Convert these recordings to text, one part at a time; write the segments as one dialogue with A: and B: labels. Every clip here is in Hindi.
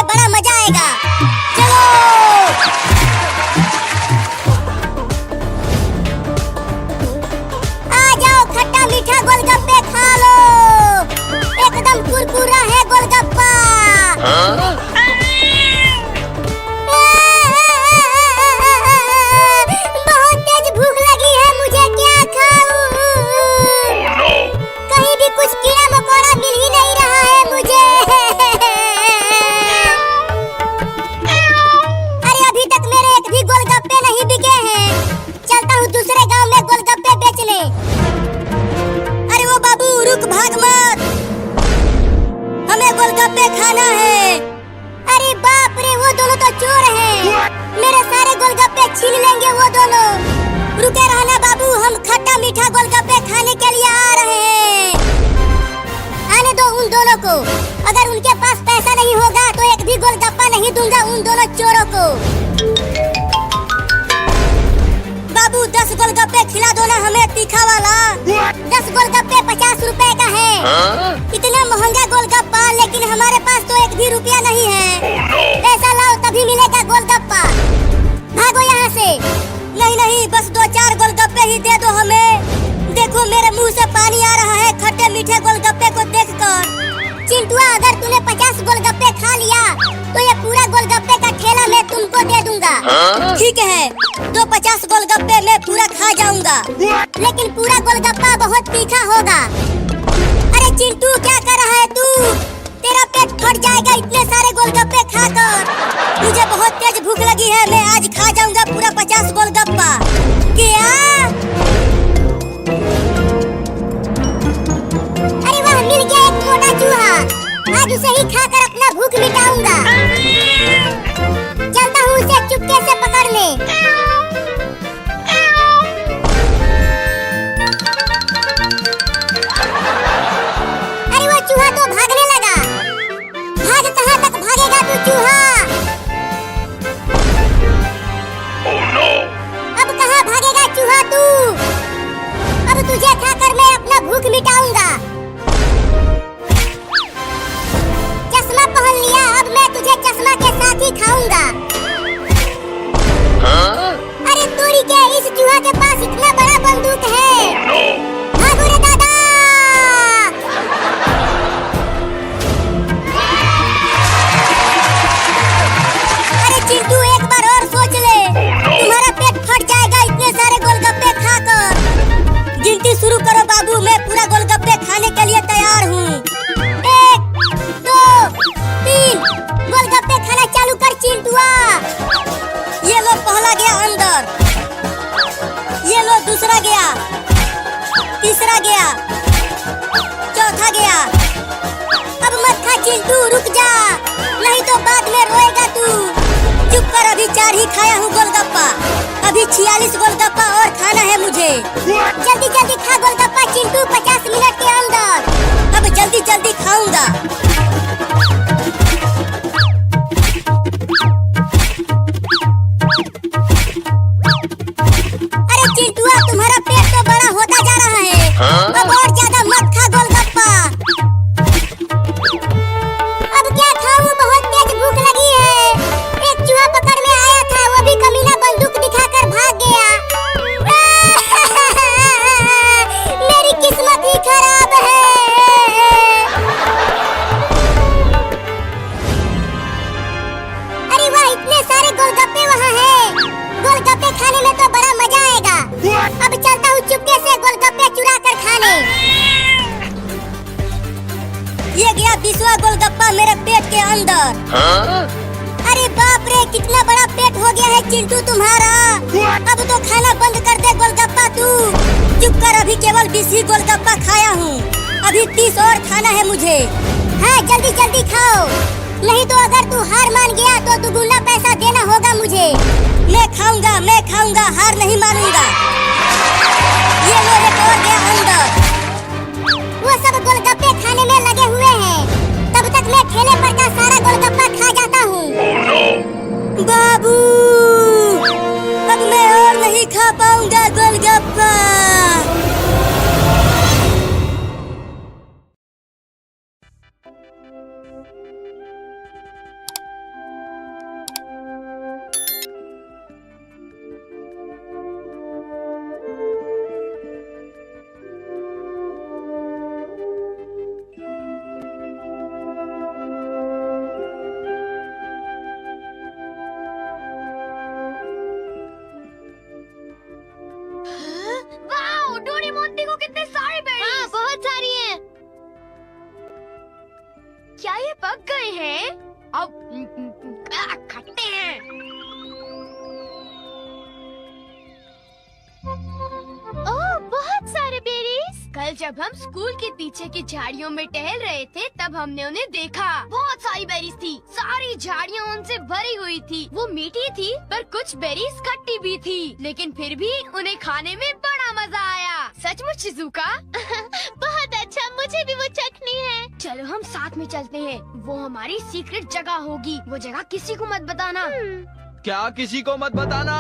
A: बड़ा मजा आएगा। चलो आ जाओ, खट्टा मीठा गोलगप्पे खा लो, एकदम कुरकुरा है गोलगप्पा। बहुत तेज भूख लगी है मुझे, क्या खाऊं? कहीं भी कुछ कीड़ा मकोड़ा मिल ही नहीं रहा है मुझे। अरे अभी तक मेरे एक भी गोलगप्पे नहीं बिके हैं, चलता हूँ दूसरे गांव में गोलगप्पे बेचने। अरे वो बाबू रुक, भाग मत, हमें गोलगप्पे खाना है। अरे बाप रे, वो दोनों तो चोर हैं, मेरे सारे गोलगप्पे छीन लेंगे वो दोनों। रुके रहना बाबू, हम खट्टा मीठा गोलगप्पे खाने के लिए आ रहे हैं। आने दो उन दोनों को, अगर उनके पास पैसा नहीं होगा तो एक भी गोलगप्पा नहीं दूंगा उन दोनों चोरों को। बाबू 10 गोलगप्पे खिला दो ना हमें, तीखा वाला। 10 गोलगप्पे 50 रुपए का है। इतना महंगा गोलगप्पा, लेकिन हमारे पास तो एक भी रुपया नहीं है। पैसा लाओ तभी मिलेगा गोलगप्पा, भागो यहाँ से। नहीं नहीं, बस 2-4 गोलगप्पे ही दे दो हमें। देखो मेरे मुंह से पानी आ रहा है खट्टे मीठे गोलगप्पे को देखकर। चिंटुआ, अगर तूने 50 गोलगप्पे खा लिया तो ये पूरा गोलगप्पे का ठेला मैं तुमको दे दूंगा। ठीक है, तो 50 गोलगप्पे मैं पूरा खा जाऊंगा, लेकिन पूरा गोलगप्पा बहुत तीखा होगा। अरे चिंटू, क्या कर रहा है तू? तेरा पेट फट जाएगा इतने सारे गोलगप्पे खाकर। मुझे बहुत तेज भूख लगी है, मैं आज खा जाऊंगा पूरा 50 गोलगप्पा। क्या? अरे वाह, मिल गया एक मोटा चूहा, आज उसे ही खाकर अपना भूख मिटाऊंगा। चलता हूँ उसे चुपके से पकड़ने। अरे वो चूहा तो भागने लगा। भाग, कहाँ तक भागेगा तू चूहा? अब कहाँ भागेगा चूहा तू? अब तुझे खाकर मैं अपना भूख मिटाऊंगा। चश्मा पहन लिया, अब मैं तुझे चश्मा के साथ ही खाऊंगा। अरे तोरी के, इस चूहा के पास इतना बड़ा बंदूक है। भागो रे दादा। अरे चिंटू, एक बार और सोच ले, तुम्हारा पेट फट जाएगा इतने सारे गोलगप्पे खाकर। गिनती शुरू करो बाबू, मैं पूरा गोलगप्पे खाने के लिए तैयार हूँ। 1, 2, 3, गोलगप्पे खाना चालू कर चिंटुआ। ये लो, पहला गया अंदर, ये लो दूसरा गया, तीसरा गया, चौथा गया। अब मत खा चिंटू, रुक जा, नहीं तो बाद में रोएगा तू। चुप कर, अभी 4 ही खाया हूँ गोलगप्पा, अभी 46 गोलगप्पा और खाना है मुझे। जल्दी जल्दी खा गोलगप्पा चिंटू, 50 मिनट के अंदर। अब जल्दी जल्दी खाऊंगा। अरे चिंटुआ, तुम्हारा पेट तो बड़ा होता जा रहा है, अब और ज्यादा मत खा गोलगप्पा। अब क्या खाऊं, बहुत तेज भूख लगी है। एक चूहा पकड़ में आया था, वो भी कमीना बंदूक दिखाकर भाग गया। मेरी किस्मत ही खराब है। अरे वाह, इतने सारे गोलगप्पे वहाँ हैं। गोलगप्पे खाने में तो बड़ा मजा आएगा। अब चलता हूँ चुपके से गोलगप्पे चुरा कर खाने। ये गया 20वां गोलगप्पा मेरे पेट के अंदर। अरे बाप रे, कितना बड़ा पेट हो गया है चिंटू तुम्हारा। अब तो खाना बंद कर दे गोलगप्पा तू। चुप कर, अभी केवल 20 ही गोलगप्पा खाया हूँ, अभी 30 और खाना है मुझे। हाँ, जल्दी जल्दी खाओ, नहीं तो अगर तू हार मान गया तो दुगुना पैसा देना होगा मुझे। मैं खाऊंगा, हार नहीं मानूंगा। ये लो, एक और गया अंदर। वो सब गोलगप्पे खाने में लगे हुए हैं, तब तक मैं ठेले पर का सारा गोलगप्पा खा जाता हूँ। बाबू, अब मैं और नहीं खा पाऊंगा गोलगप्पा।
B: कितने सारे बेरीज।
C: हाँ, बहुत सारी हैं।
B: क्या ये पक गए हैं? अब खट्टे हैं।
C: ओह, बहुत सारे बेरीज।
B: कल जब हम स्कूल के पीछे की झाड़ियों में टहल रहे थे तब हमने उन्हें देखा। बहुत सारी बेरीज थी, सारी झाड़ियाँ उनसे भरी हुई थी। वो मीठी थी पर कुछ बेरीज खट्टी भी थी, लेकिन फिर भी उन्हें खाने में बड़ा मजा आया। सचमुच शिज़ुका?
C: बहुत अच्छा, मुझे भी वो चखनी है।
B: चलो हम साथ में चलते हैं। वो हमारी सीक्रेट जगह होगी। वो जगह किसी को मत बताना।
D: क्या किसी को मत बताना?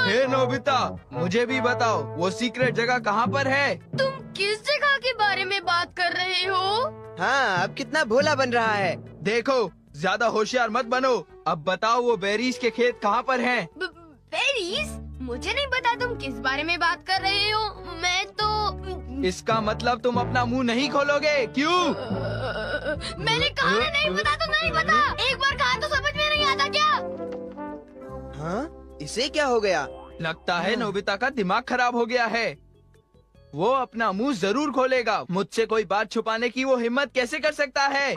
D: हे नोबिता, मुझे भी बताओ वो सीक्रेट जगह कहाँ पर है?
B: तुम किस जगह के बारे में बात कर रहे हो?
E: हाँ, अब कितना भोला बन रहा है।
D: देखो, ज्यादा होशियार मत बनो। अब बताओ वो बेरीज के खेत कहाँ पर हैं?
B: बेरीज? मुझे नहीं पता तुम किस बारे में बात कर रहे हो। मैं तो
D: इसका मतलब तुम अपना मुंह नहीं खोलोगे, क्यों?
B: मैंने कहा ना नहीं पता तो नहीं पता। एक बार कहा तो समझ में नहीं आता क्या?
E: हाँ, इसे क्या हो गया?
D: लगता है नोबिता का दिमाग खराब हो गया है। वो अपना मुंह जरूर खोलेगा। मुझसे कोई बात छुपाने की वो हिम्मत कैसे कर सकता है?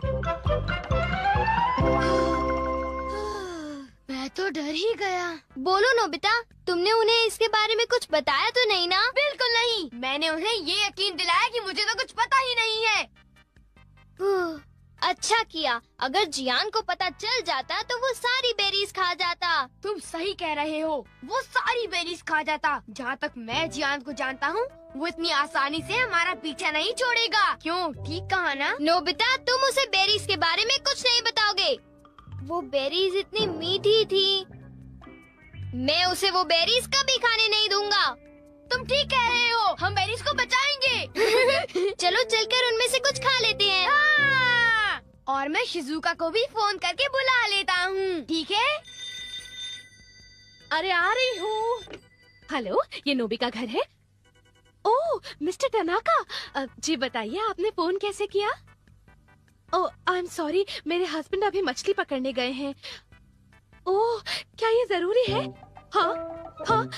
B: मैं तो डर ही गया।
C: बोलो नोबिता, तुमने उन्हें इसके बारे में कुछ बताया तो नहीं ना?
B: बिल्कुल नहीं। मैंने उन्हें ये यकीन दिलाया कि मुझे तो कुछ पता ही नहीं है।
C: अच्छा किया। अगर जियान को पता चल जाता तो वो सारी बेरीज खा जाता।
B: तुम सही कह रहे हो, वो सारी बेरीज खा जाता। जहाँ तक मैं जियान को जानता हूँ, वो इतनी आसानी से हमारा पीछा नहीं छोड़ेगा। क्यों, ठीक कहा ना?
C: नोबिता, तुम उसे बेरीज के बारे में कुछ नहीं बताओगे। वो बेरीज इतनी मीठी थी। मैं उसे वो बेरीज कभी खाने नहीं दूंगा।
B: तुम ठीक कह रहे हो, हम बेरीज को बचाएंगे।
C: चलो चलकर उनमें से कुछ खा लेते हैं।
B: हाँ! और मैं शिज़ुका को भी फोन करके बुला लेता हूँ, ठीक है?
F: अरे आ रही हूँ। हेलो, ये नोबी का घर है? ओह, मिस्टर टनाका, जी बताइए आपने फोन कैसे किया? ओह, आई एम सॉरी, मेरे हस्बैंड अभी मछली पकड़ने गए हैं। ओह, क्या ये जरूरी है? हाँ, हाँ,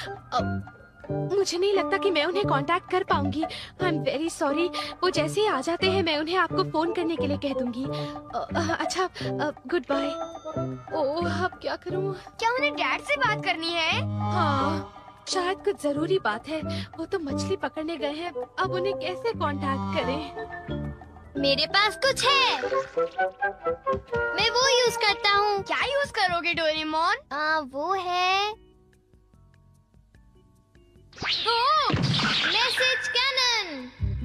F: मुझे नहीं लगता कि मैं उन्हें कांटेक्ट कर पाऊंगी। I am very sorry. वो जैसे ही आ जाते हैं मैं उन्हें आपको फोन करने के लिए कह दूंगी। अच्छा, गुड बाय। ओह, अब क्या करूं?
B: क्या उन्हें डैड से बात करनी है?
F: हाँ, शायद कुछ जरूरी बात है। वो तो मछली पकड़ने गए हैं, अब उन्हें कैसे कांटेक्ट करें?
C: मेरे पास कुछ है। मैं वो यूज करता हूँ।
B: क्या यूज करोगे डोरेमोन?
C: वो है मैसेज कैनन।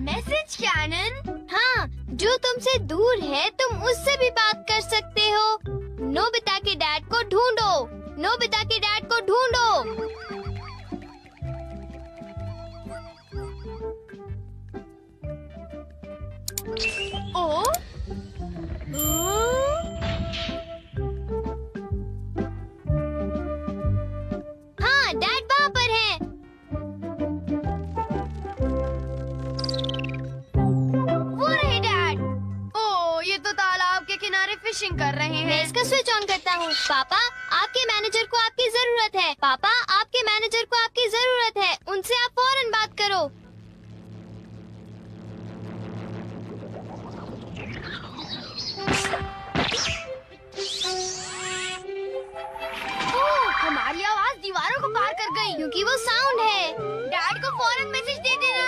B: Message cannon?
C: हाँ, जो तुमसे दूर है तुम उससे भी बात कर सकते हो। नोबिता के डैड को ढूंढो। नोबिता के डैड को ढूंढो।
B: ओ?
C: हाँ, डैड वहाँ पर है।
B: वो रहे डैड। ओ, ये तो तालाब के किनारे फिशिंग कर रहे
C: मैं
B: हैं।
C: इसका स्विच ऑन करता हूँ। पापा, आपके मैनेजर को आपकी जरूरत है। पापा, आपके मैनेजर को आपकी जरूरत है। उनसे आप फौरन बात करो।
B: ओ, हमारी आवाज दीवारों को पार कर गई।
C: क्योंकि वो साउंड है।
B: डैड को फौरन मैसेज दे देना।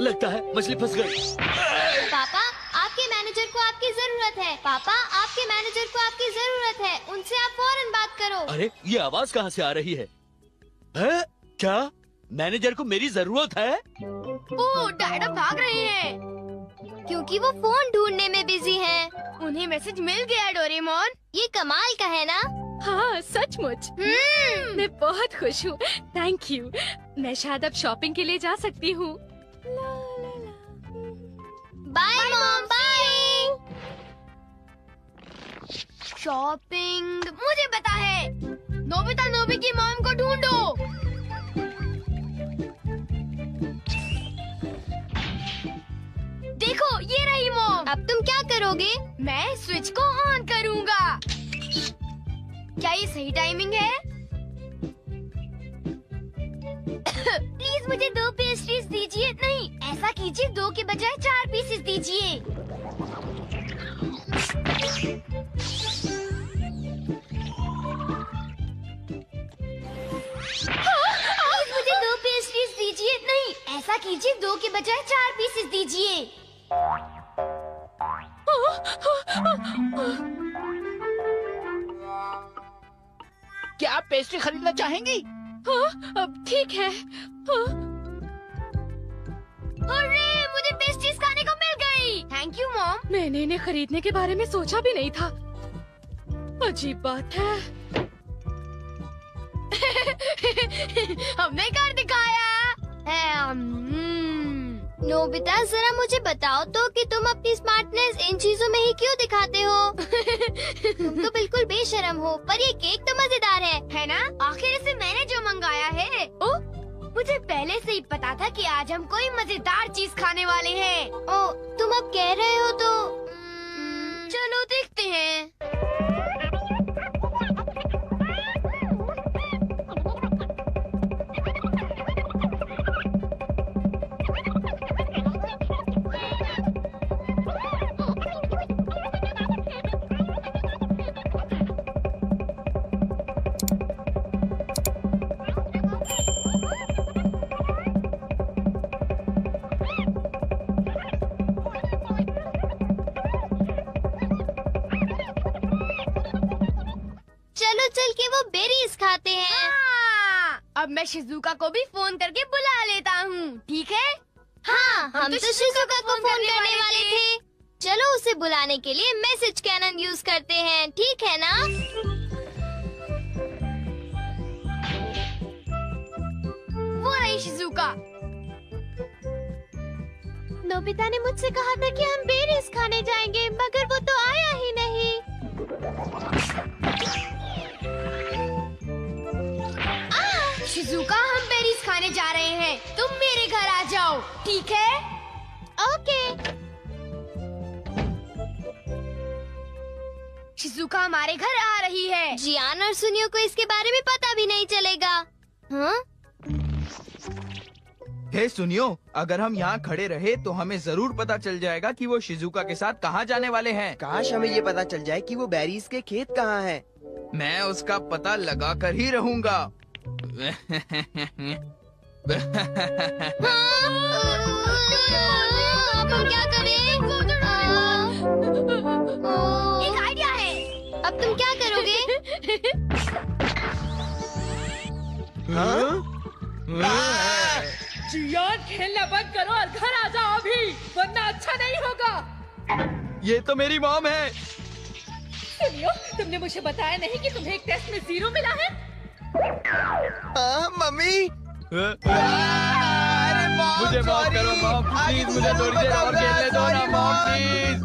G: लगता है मछली फंस गई।
C: पापा, आपके मैनेजर को आपकी जरूरत है। पापा, आपके मैनेजर को आपकी जरूरत है। उनसे आप फौरन बात करो।
G: अरे ये आवाज कहाँ से आ रही है? हैं? क्या मैनेजर को मेरी जरूरत है?
B: ओ, डैड अब भाग रहे हैं
C: क्योंकि वो फोन ढूंढने में बिजी हैं।
B: उन्हें मैसेज मिल गया डोरेमोन।
C: ये कमाल का है ना?
F: हाँ, सचमुच। मैं बहुत खुश हूँ। Thank you. मैं शायद अब शॉपिंग के लिए जा सकती हूँ।
C: Bye mom, bye.
B: शॉपिंग मुझे पता है। नोबिता नोबी की मॉम को ढूंढो। देखो ये रही मॉम।
C: अब तुम क्या करोगे?
B: मैं स्विच को ऑन करूंगा। क्या ये सही टाइमिंग है? प्लीज मुझे 2 पेस्ट्रीज दीजिए। नहीं, ऐसा कीजिए 2 के बजाय 4 पीसेस दीजिए। प्लीज मुझे 2 पेस्ट्रीज दीजिए। नहीं, ऐसा कीजिए 2 के बजाय 4 पीसेस दीजिए।
G: क्या आप पेस्ट्री खरीदना चाहेंगी?
F: हाँ, अब ठीक है। हाँ,
B: अरे मुझे पेस्ट्रीज खाने को मिल गई। Thank you mom.
F: मैंने इन्हें खरीदने के बारे में सोचा भी नहीं था। अजीब बात है।
B: हमने कर दिखाया।
C: नोबिता, जरा मुझे बताओ तो कि तुम अपनी स्मार्टनेस इन चीजों में ही क्यों दिखाते हो? तुम तो बिल्कुल बेशरम हो। पर ये केक तो मजेदार है
B: ना? आखिर इसे मैंने जो मंगाया है। ओ, मुझे पहले से ही पता था कि आज हम कोई मजेदार चीज खाने वाले हैं।
C: ओ, तुम अब कह रहे हो तो
B: चलो देखते हैं।
C: चलो चल के वो बेरीज खाते हैं।
B: हाँ, अब मैं शिजुका को भी फोन करके बुला लेता हूँ, ठीक है?
C: हाँ, हम तो शिजुका को फोन करने
B: वाले
C: वाले थे। चलो उसे बुलाने के लिए मैसेज कैनन यूज करते हैं, ठीक है ना?
B: वो रही शिजुका।
C: नोबिता ने मुझसे कहा था कि हम बेरीज खाने जाएंगे, मगर वो तो आया ही नहीं।
B: शिजुका, हम बेरीज खाने जा रहे हैं। तुम मेरे घर आ जाओ, ठीक है?
C: ओके।
B: शिजुका हमारे घर आ रही है।
C: जियान और सुनियो को इसके बारे में पता भी नहीं चलेगा। हाँ?
D: हे सुनियो, अगर हम यहाँ खड़े रहे तो हमें जरूर पता चल जाएगा कि वो शिजुका के साथ कहाँ जाने वाले हैं।
E: काश हमें ये पता चल जाए कि वो बेरीज के खेत कहाँ हैं।
D: मैं उसका पता लगा कर ही रहूंगा।
C: अब हम क्या करें?
B: एक आइडिया है।
C: अब तुम क्या करोगे?
F: जियान, खेलना बंद करो और घर आ जाओ अभी, वरना अच्छा नहीं होगा।
D: ये तो मेरी मॉम है।
F: सुनियो, तुमने मुझे बताया नहीं कि तुम्हें एक टेस्ट में 0 मिला है?
E: मम्मी।
D: मुझे माफ करो मॉम, प्लीज मुझे थोड़ी देर और खेलने दो ना मॉम, प्लीज।